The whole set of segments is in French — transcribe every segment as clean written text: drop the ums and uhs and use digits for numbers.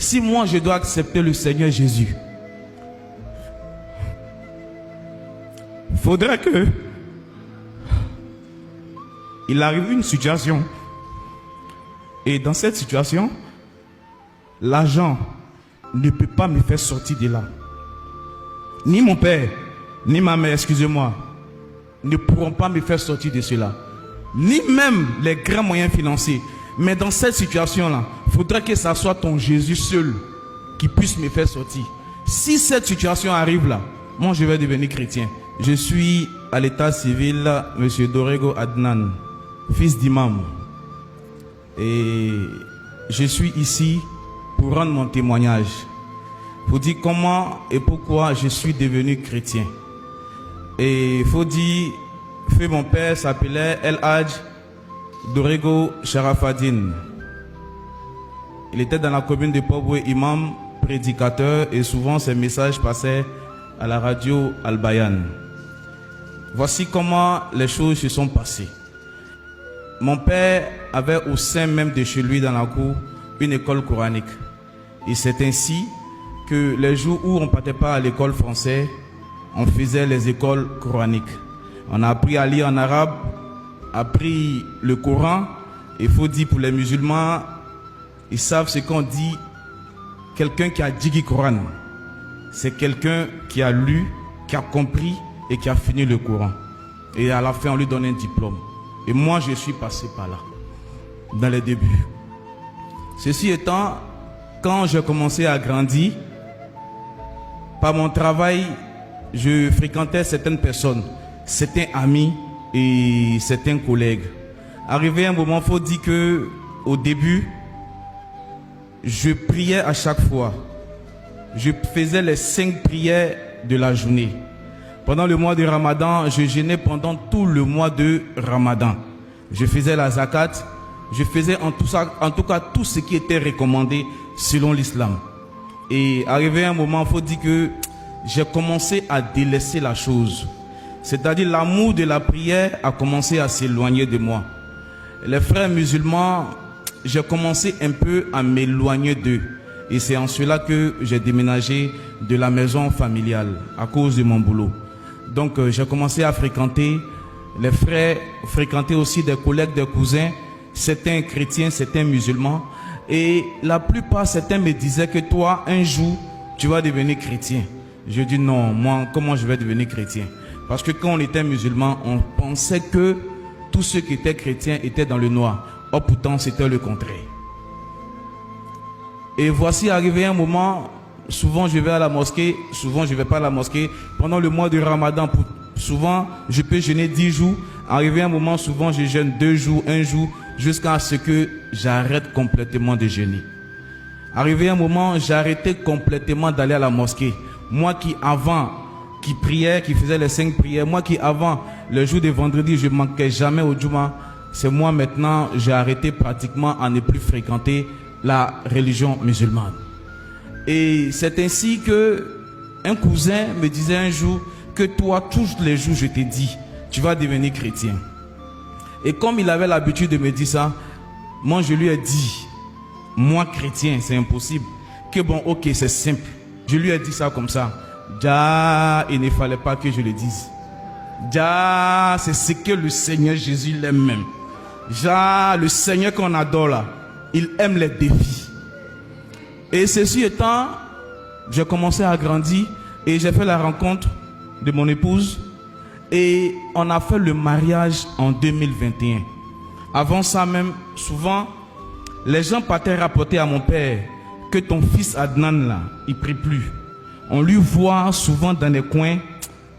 Si moi je dois accepter le Seigneur Jésus, faudrait que il arrive une situation. Et dans cette situation, l'argent ne peut pas me faire sortir de là. Ni mon père, ni ma mère, excusez-moi, ne pourront pas me faire sortir de cela. Ni même les grands moyens financiers. Mais dans cette situation-là, il faudrait que ce soit ton Jésus seul qui puisse me faire sortir. Si cette situation arrive là, moi je vais devenir chrétien. Je suis à l'état civil, M. Dorego Adnan, fils d'imam. Et je suis ici pour rendre mon témoignage. Pour dire comment et pourquoi je suis devenu chrétien. Et il faut dire, que mon père s'appelait El Hadj Dorego Sharafadine. Il était dans la commune de Pobwe, imam, prédicateur, et souvent ses messages passaient à la radio Al-Bayan. Voici comment les choses se sont passées. Mon père avait au sein même de chez lui dans la cour une école coranique. Et c'est ainsi que les jours où on ne partait pas à l'école française, on faisait les écoles coraniques. On a appris à lire en arabe, appris le Coran. Il faut dire pour les musulmans, ils savent ce qu'on dit. Quelqu'un qui a dit le Coran, c'est quelqu'un qui a lu, qui a compris et qui a fini le Coran. Et à la fin, on lui donne un diplôme. Et moi, je suis passé par là, dans les débuts. Ceci étant, quand j'ai commencé à grandir, par mon travail, je fréquentais certaines personnes, certains amis et certains collègues. Arrivé un moment, il faut dire que au début, je priais à chaque fois. Je faisais les 5 prières de la journée. Pendant le mois de Ramadan, je jeûnais pendant tout le mois de Ramadan. Je faisais la zakat, je faisais en tout cas tout ce qui était recommandé selon l'islam. Et arrivé un moment, il faut dire que j'ai commencé à délaisser la chose. C'est-à-dire l'amour de la prière a commencé à s'éloigner de moi. Les frères musulmans, j'ai commencé un peu à m'éloigner d'eux. Et c'est en cela que j'ai déménagé de la maison familiale à cause de mon boulot. Donc j'ai commencé à fréquenter les frères, fréquenter aussi des collègues, des cousins, certains chrétiens, certains musulmans. Et la plupart, certains me disaient que toi, un jour, tu vas devenir chrétien. Je dis non, moi, comment je vais devenir chrétien? Parce que quand on était musulman, on pensait que tous ceux qui étaient chrétiens étaient dans le noir. Or pourtant, c'était le contraire. Et voici arrivé un moment, souvent je vais à la mosquée, souvent je ne vais pas à la mosquée. Pendant le mois de Ramadan, souvent je peux jeûner 10 jours. Arrivé un moment, souvent je jeûne 2 jours, 1 jour, jusqu'à ce que j'arrête complètement de jeûner. Arrivé un moment, j'ai arrêté complètement d'aller à la mosquée. Moi qui avant, qui priais, qui faisais les 5 prières, moi qui avant, le jour de vendredi, je ne manquais jamais au Djouma. C'est moi maintenant, j'ai arrêté pratiquement à ne plus fréquenter la religion musulmane. Et c'est ainsi que un cousin me disait un jour que toi, tous les jours, je t'ai dit, tu vas devenir chrétien. Et comme il avait l'habitude de me dire ça, moi je lui ai dit, moi chrétien, c'est impossible. Que bon, ok, c'est simple. Je lui ai dit ça comme ça. Déjà, il ne fallait pas que je le dise. Déjà, c'est ce que le Seigneur Jésus l'aime même. Déjà, le Seigneur qu'on adore là, il aime les défis. Et ceci étant, j'ai commencé à grandir et j'ai fait la rencontre de mon épouse et on a fait le mariage en 2021. Avant ça même, souvent, les gens partaient rapporter à mon père que ton fils Adnan là, il prie plus. On lui voit souvent dans les coins,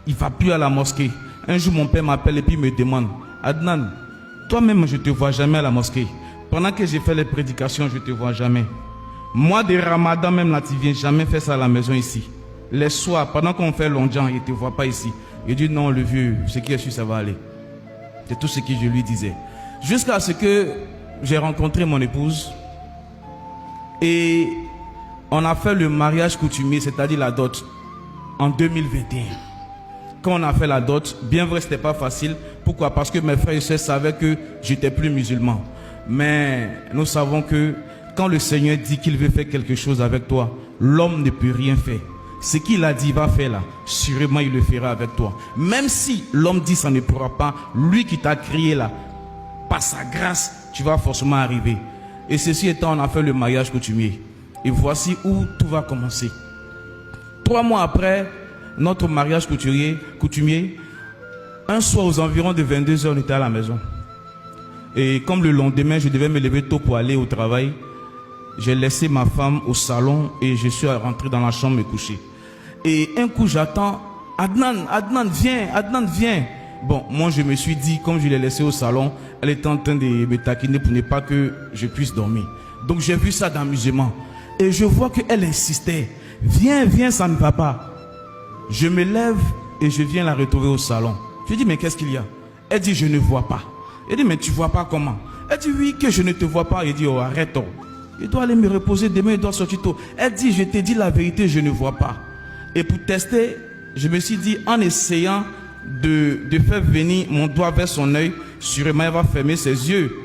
il va plus à la mosquée. Un jour, mon père m'appelle et puis me demande, Adnan, toi-même, je ne te vois jamais à la mosquée. Pendant que j'ai fait les prédications, je ne te vois jamais. Moi, de Ramadan, même là, tu ne viens jamais faire ça à la maison ici. Les soirs, pendant qu'on fait l'onjan, il ne te voit pas ici. Il dit non, le vieux, ce qui est sûr, ça va aller. C'est tout ce que je lui disais. Jusqu'à ce que j'ai rencontré mon épouse. Et on a fait le mariage coutumier, c'est-à-dire la dot, en 2021. Quand on a fait la dot, bien vrai, ce n'était pas facile. Pourquoi? Parce que mes frères et sœurs savaient que je n'étais plus musulman. Mais nous savons que Quand le Seigneur dit qu'il veut faire quelque chose avec toi, l'homme ne peut rien faire. Ce qu'il a dit, va faire là, sûrement il le fera avec toi. Même si l'homme dit ça ne pourra pas, lui qui t'a créé là, par sa grâce, tu vas forcément arriver. Et ceci étant, on a fait le mariage coutumier. Et voici où tout va commencer. 3 mois après notre mariage coutumier, un soir aux environs de 22h, on était à la maison. Et comme le lendemain, je devais me lever tôt pour aller au travail, j'ai laissé ma femme au salon et je suis rentré dans la chambre me coucher. Et un coup, j'attends, Adnan, viens. Bon, moi, je me suis dit, comme je l'ai laissé au salon, elle était en train de me taquiner pour ne pas que je puisse dormir. Donc, j'ai vu ça d'amusement. Et je vois qu'elle insistait. Viens, ça ne va pas. Je me lève et je viens la retrouver au salon. Je dis, mais qu'est-ce qu'il y a? Elle dit, je ne vois pas. Elle dit, mais tu vois pas comment? Elle dit, oui, que je ne te vois pas. Il dit, oh, arrête. Oh. Il doit aller me reposer, demain il doit sortir tôt. Elle dit, je t'ai dit la vérité, je ne vois pas. Et pour tester, je me suis dit, en essayant de faire venir mon doigt vers son œil, sûrement elle va fermer ses yeux.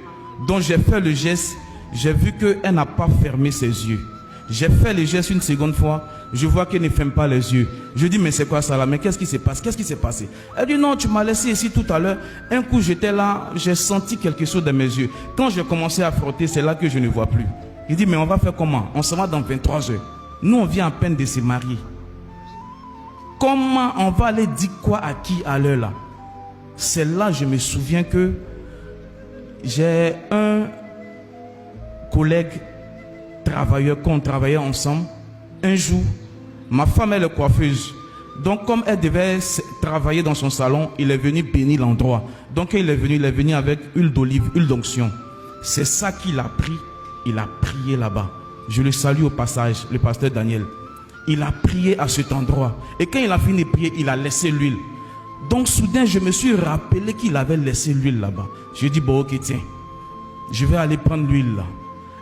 Donc j'ai fait le geste, j'ai vu qu'elle n'a pas fermé ses yeux. J'ai fait le geste une seconde fois, je vois qu'elle ne ferme pas les yeux. Je dis, mais c'est quoi ça là? Mais qu'est-ce qui se passe? Qu'est-ce qui s'est passé? Elle dit, non, tu m'as laissé ici tout à l'heure. Un coup j'étais là, j'ai senti quelque chose dans mes yeux. Quand j'ai commencé à frotter, c'est là que je ne vois plus. Il dit, mais on va faire comment? On se va dans 23 heures. Nous, on vient à peine de se marier. Comment on va aller dire quoi à qui à l'heure là? C'est là je me souviens que j'ai un collègue travailleur, qu'on travaillait ensemble. Un jour, ma femme elle est coiffeuse. Donc comme elle devait travailler dans son salon, il est venu bénir l'endroit. Donc il est venu avec huile d'olive, huile d'onction. C'est ça qu'il a pris. Il a prié là-bas. Je le salue au passage, le pasteur Daniel. Il a prié à cet endroit. Et quand il a fini de prier, il a laissé l'huile. Donc soudain, je me suis rappelé qu'il avait laissé l'huile là-bas. J'ai dit, bon ok, tiens, je vais aller prendre l'huile là.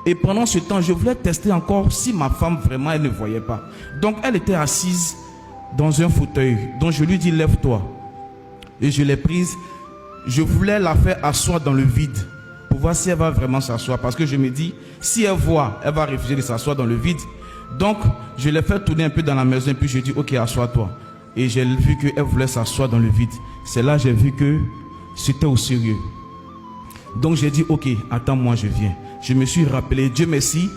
Et pendant ce temps, je voulais tester encore si ma femme vraiment, elle ne voyait pas. Donc elle était assise dans un fauteuil. Donc je lui dis, lève-toi. Et je l'ai prise. Je voulais la faire asseoir dans le vide. Pour voir si elle va vraiment s'asseoir. Parce que je me dis, si elle voit, elle va refuser de s'asseoir dans le vide. Donc, je l'ai fait tourner un peu dans la maison. Et puis, je dis, ok, assois-toi. Et j'ai vu qu'elle voulait s'asseoir dans le vide. C'est là que j'ai vu que c'était au sérieux. Donc, j'ai dit, ok, attends-moi, je viens. Je me suis rappelé, Dieu merci,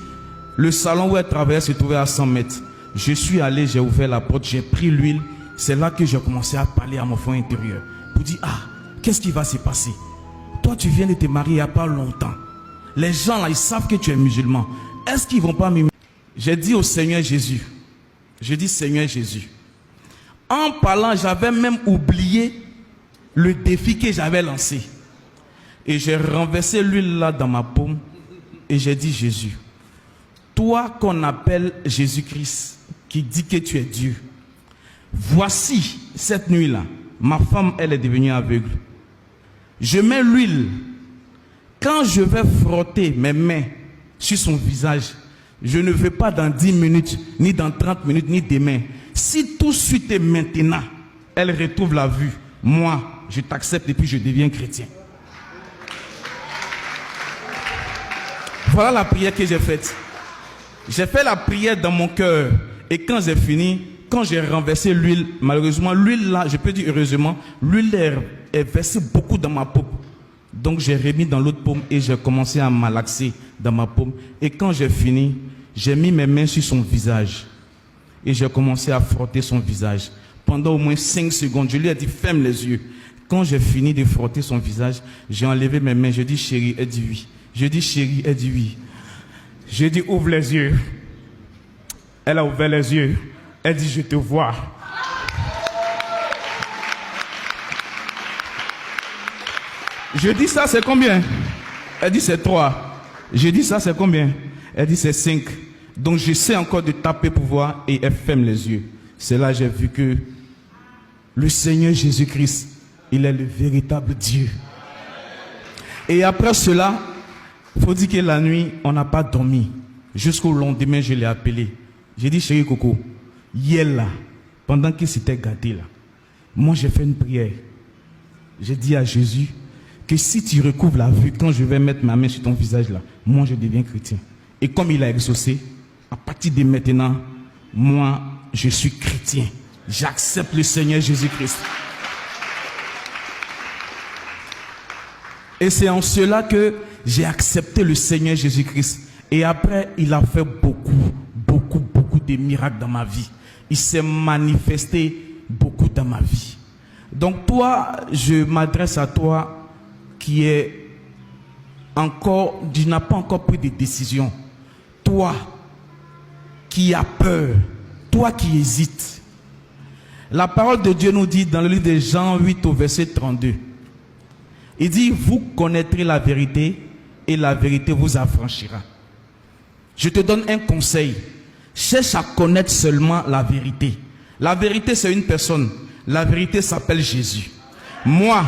le salon où elle travaillait se trouvait à 100 mètres. Je suis allé, j'ai ouvert la porte, j'ai pris l'huile. C'est là que j'ai commencé à parler à mon fond intérieur. Pour dire, ah, qu'est-ce qui va se passer? Toi, tu viens de te marier il n'y a pas longtemps. Les gens là, ils savent que tu es musulman. Est-ce qu'ils ne vont pas m'aimer? J'ai dit au Seigneur Jésus, je dis Seigneur Jésus. En parlant, j'avais même oublié le défi que j'avais lancé. Et j'ai renversé l'huile là dans ma paume. Et j'ai dit Jésus, toi qu'on appelle Jésus-Christ, qui dit que tu es Dieu. Voici cette nuit-là, ma femme, elle est devenue aveugle. Je mets l'huile. Quand je vais frotter mes mains sur son visage, je ne veux pas dans 10 minutes, ni dans 30 minutes, ni demain. Si tout de suite et maintenant, elle retrouve la vue, moi, je t'accepte et puis je deviens chrétien. Voilà la prière que j'ai faite. J'ai fait la prière dans mon cœur. Et quand j'ai fini, quand j'ai renversé l'huile, malheureusement, l'huile là, je peux dire heureusement, l'huile est versée beaucoup dans ma paume. Donc j'ai remis dans l'autre paume et j'ai commencé à malaxer dans ma paume. Et quand j'ai fini, j'ai mis mes mains sur son visage. Et j'ai commencé à frotter son visage. Pendant au moins 5 secondes, je lui ai dit, ferme les yeux. Quand j'ai fini de frotter son visage, j'ai enlevé mes mains. Je dis, chérie, elle dit oui. Je dis, chérie, elle dit oui. Je dis, ouvre les yeux. Elle a ouvert les yeux. Elle dit, je te vois. Je dis, ça c'est combien? Elle dit, c'est 3. Je dis, ça c'est combien? Elle dit, c'est 5. Donc j'essaie encore de taper pour voir et elle ferme les yeux. C'est là que j'ai vu que le Seigneur Jésus-Christ, il est le véritable Dieu. Et après cela, il faut dire que la nuit, on n'a pas dormi. Jusqu'au lendemain, je l'ai appelé. J'ai dit, chérie Coco, hier là, pendant qu'il s'était gâté là, moi j'ai fait une prière. J'ai dit à Jésus que si tu recouvres la vue, quand je vais mettre ma main sur ton visage là, moi je deviens chrétien. Et comme il a exaucé, à partir de maintenant, moi, je suis chrétien. J'accepte le Seigneur Jésus-Christ. Et c'est en cela que j'ai accepté le Seigneur Jésus-Christ. Et après, il a fait beaucoup de miracles dans ma vie. Il s'est manifesté beaucoup dans ma vie. Donc toi, je m'adresse à toi qui n'as pas encore pris de décision. Toi qui as peur, toi qui hésites. La parole de Dieu nous dit dans le livre de Jean 8 au verset 32. Il dit, vous connaîtrez la vérité et la vérité vous affranchira. Je te donne un conseil. Cherche à connaître seulement la vérité. La vérité, c'est une personne. La vérité s'appelle Jésus. Moi,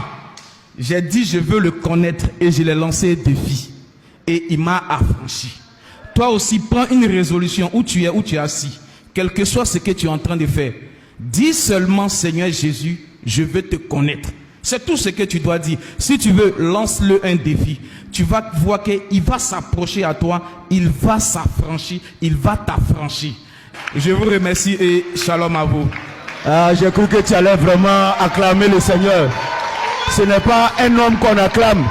j'ai dit, je veux le connaître et je l'ai lancé un défi. Et il m'a affranchi. Toi aussi, prends une résolution où tu es assis. Quel que soit ce que tu es en train de faire. Dis seulement, Seigneur Jésus, je veux te connaître. C'est tout ce que tu dois dire. Si tu veux, lance-le un défi. Tu vas voir qu'il va s'approcher à toi. Il va s'affranchir. Il va t'affranchir. Je vous remercie et shalom à vous. J'ai cru que tu allais vraiment acclamer le Seigneur. Ce n'est pas un homme qu'on acclame.